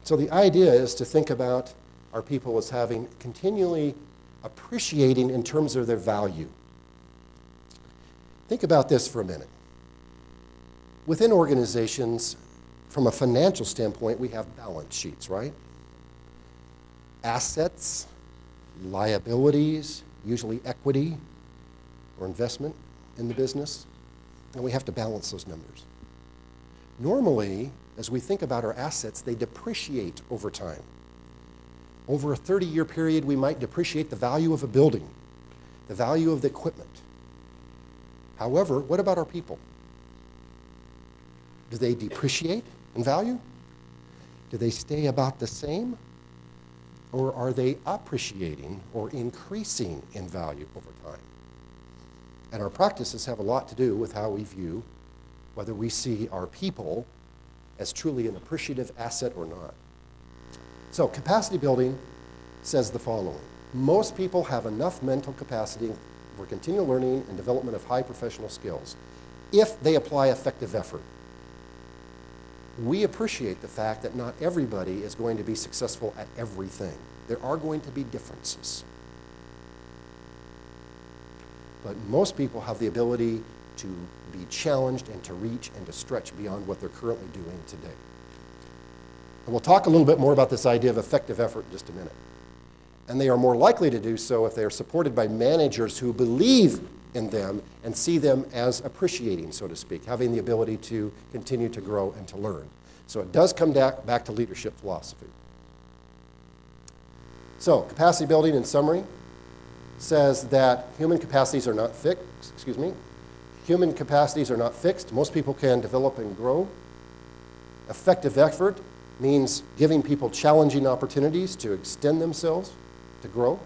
So the idea is to think about our people as having continually appreciating in terms of their value. Think about this for a minute. Within organizations, from a financial standpoint, we have balance sheets, right? Assets, liabilities, usually equity or investment in the business, and we have to balance those numbers. Normally, as we think about our assets, they depreciate over time. Over a 30-year period, we might depreciate the value of a building, the value of the equipment. However, what about our people? Do they depreciate in value? Do they stay about the same? Or are they appreciating or increasing in value over time? And our practices have a lot to do with how we view whether we see our people as truly an appreciative asset or not. So capacity building says the following. Most people have enough mental capacity for continual learning and development of high professional skills if they apply effective effort. We appreciate the fact that not everybody is going to be successful at everything. There are going to be differences. But most people have the ability to be challenged and to reach and to stretch beyond what they're currently doing today. And we'll talk a little bit more about this idea of effective effort in just a minute. And they are more likely to do so if they are supported by managers who believe in them and see them as appreciating, so to speak, having the ability to continue to grow and to learn. So it does come back to leadership philosophy. So capacity building, in summary, says that human capacities are not fixed. Human capacities are not fixed. Most people can develop and grow. Effective effort means giving people challenging opportunities to extend themselves, to grow.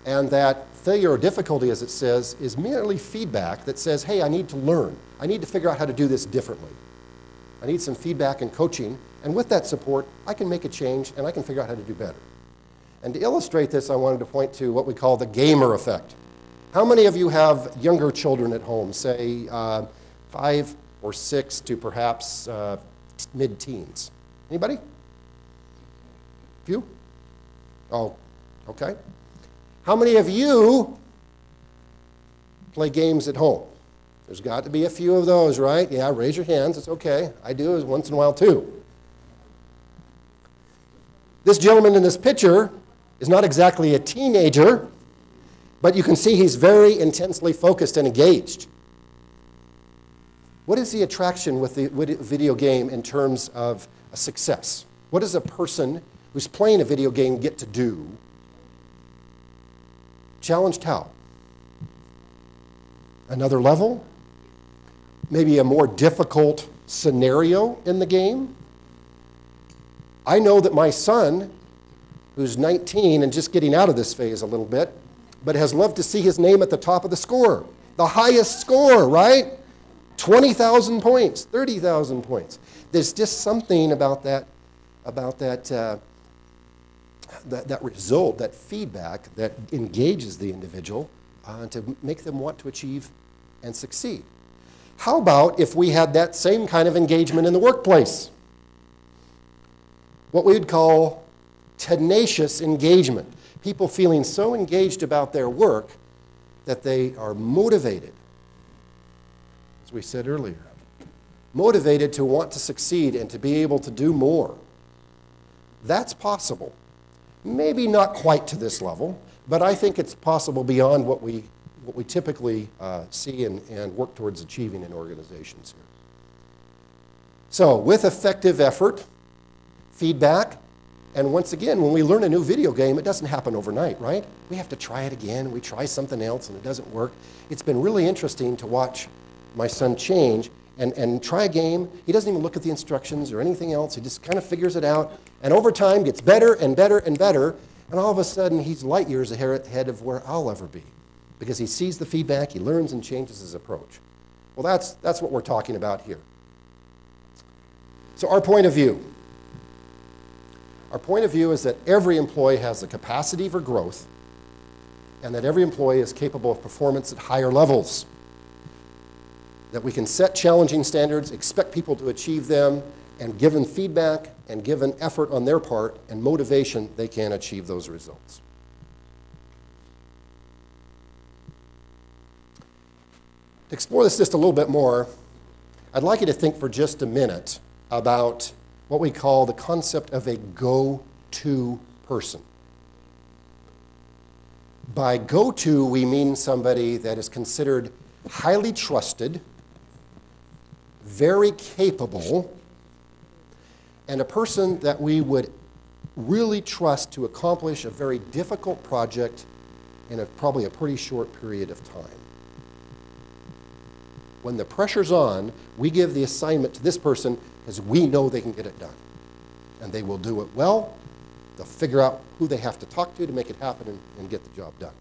And that failure or difficulty, as it says, is merely feedback that says, hey, I need to learn. I need to figure out how to do this differently. I need some feedback and coaching. And with that support, I can make a change and I can figure out how to do better. And to illustrate this, I wanted to point to what we call the gamer effect. How many of you have younger children at home, say 5 or 6 to perhaps mid-teens? Anybody? Few? Oh, okay. How many of you play games at home? There's got to be a few of those, right? Yeah, raise your hands. It's okay. I do once in a while too. This gentleman in this picture is not exactly a teenager, but you can see he's very intensely focused and engaged. What is the attraction with the video game in terms of a success? What does a person who's playing a video game get to do? Challenged how? Another level? Maybe a more difficult scenario in the game? I know that my son, who's 19 and just getting out of this phase a little bit, but has loved to see his name at the top of the score. The highest score, right? 20,000 points, 30,000 points. There's just something about that result, that feedback that engages the individual to make them want to achieve and succeed. How about if we had that same kind of engagement in the workplace? What we would call tenacious engagement. People feeling so engaged about their work that they are motivated, as we said earlier, motivated to want to succeed and to be able to do more. That's possible. Maybe not quite to this level, but I think it's possible beyond what we typically see and work towards achieving in organizations here. So with effective effort, feedback, and once again, when we learn a new video game, it doesn't happen overnight, right? We have to try it again. We try something else and it doesn't work. It's been really interesting to watch my son change and try a game. He doesn't even look at the instructions or anything else. He just kind of figures it out. And over time, gets better and better and better. And all of a sudden, he's light years ahead of where I'll ever be. Because he sees the feedback, he learns and changes his approach. Well, that's what we're talking about here. So our point of view. Our point of view is that every employee has the capacity for growth and that every employee is capable of performance at higher levels. That we can set challenging standards, expect people to achieve them, and given feedback and given effort on their part and motivation, they can achieve those results. To explore this just a little bit more, I'd like you to think for just a minute about what we call the concept of a go-to person. By go-to, we mean somebody that is considered highly trusted, very capable, and a person that we would really trust to accomplish a very difficult project in probably a pretty short period of time. When the pressure's on, we give the assignment to this person because we know they can get it done. And they will do it well. They'll figure out who they have to talk to make it happen and get the job done.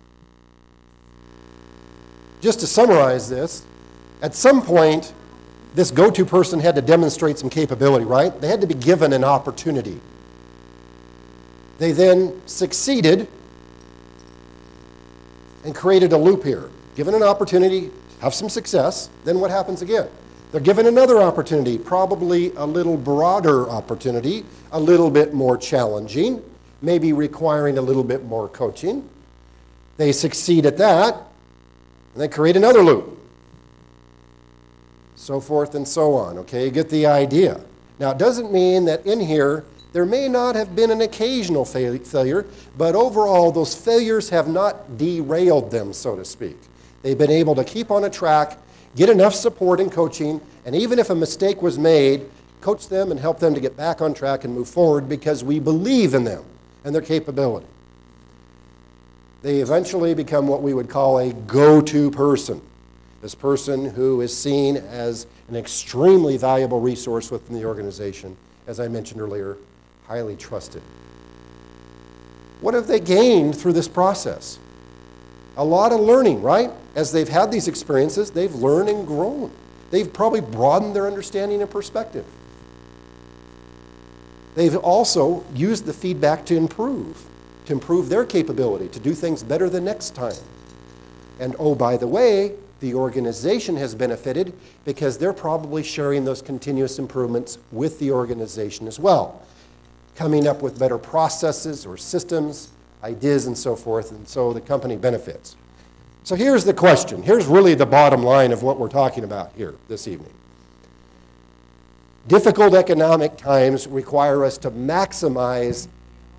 Just to summarize this, at some point, this go-to person had to demonstrate some capability, right? They had to be given an opportunity. They then succeeded and created a loop here. Given an opportunity, have some success, then what happens again? They're given another opportunity, probably a little broader opportunity, a little bit more challenging, maybe requiring a little bit more coaching. They succeed at that, and they create another loop. So forth and so on, okay? You get the idea. Now, it doesn't mean that in here there may not have been an occasional failure, but overall those failures have not derailed them, so to speak. They've been able to keep on a track, get enough support and coaching, and even if a mistake was made, coach them and help them to get back on track and move forward because we believe in them and their capability. They eventually become what we would call a go-to person. This person who is seen as an extremely valuable resource within the organization, as I mentioned earlier, highly trusted. What have they gained through this process? A lot of learning, right? As they've had these experiences, they've learned and grown. They've probably broadened their understanding and perspective. They've also used the feedback to improve their capability, to do things better the next time. And oh, by the way, the organization has benefited because they're probably sharing those continuous improvements with the organization as well, coming up with better processes or systems, ideas, and so forth, and so the company benefits. So here's the question. Here's really the bottom line of what we're talking about here this evening. Difficult economic times require us to maximize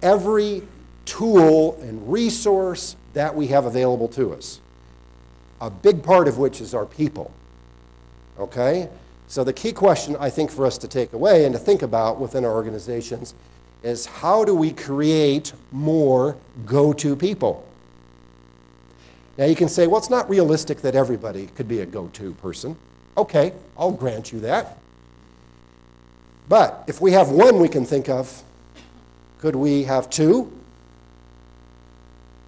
every tool and resource that we have available to us, a big part of which is our people. Okay? So the key question, I think, for us to take away and to think about within our organizations is how do we create more go-to people? Now you can say, well, it's not realistic that everybody could be a go-to person. Okay, I'll grant you that. But if we have one we can think of, could we have two?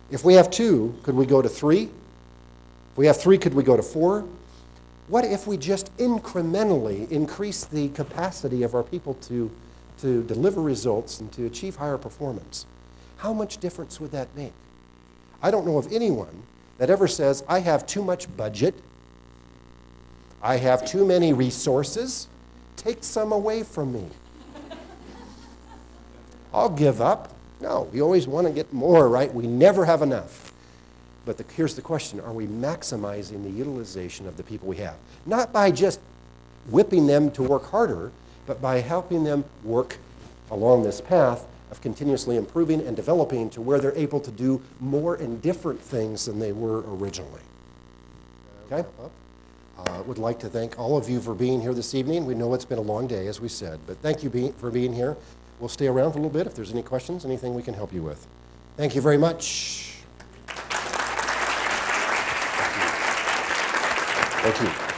If we have two, could we go to three? If we have three, could we go to four? What if we just incrementally increase the capacity of our people to deliver results and to achieve higher performance? How much difference would that make? I don't know of anyone that ever says, I have too much budget, I have too many resources, take some away from me. I'll give up. No, we always want to get more, right? We never have enough. But here's the question, are we maximizing the utilization of the people we have? Not by just whipping them to work harder, but by helping them work along this path of continuously improving and developing to where they're able to do more and different things than they were originally. Okay? Would like to thank all of you for being here this evening. We know it's been a long day, as we said, but thank you for being here. We'll stay around for a little bit if there's any questions, anything we can help you with. Thank you very much. Thank you.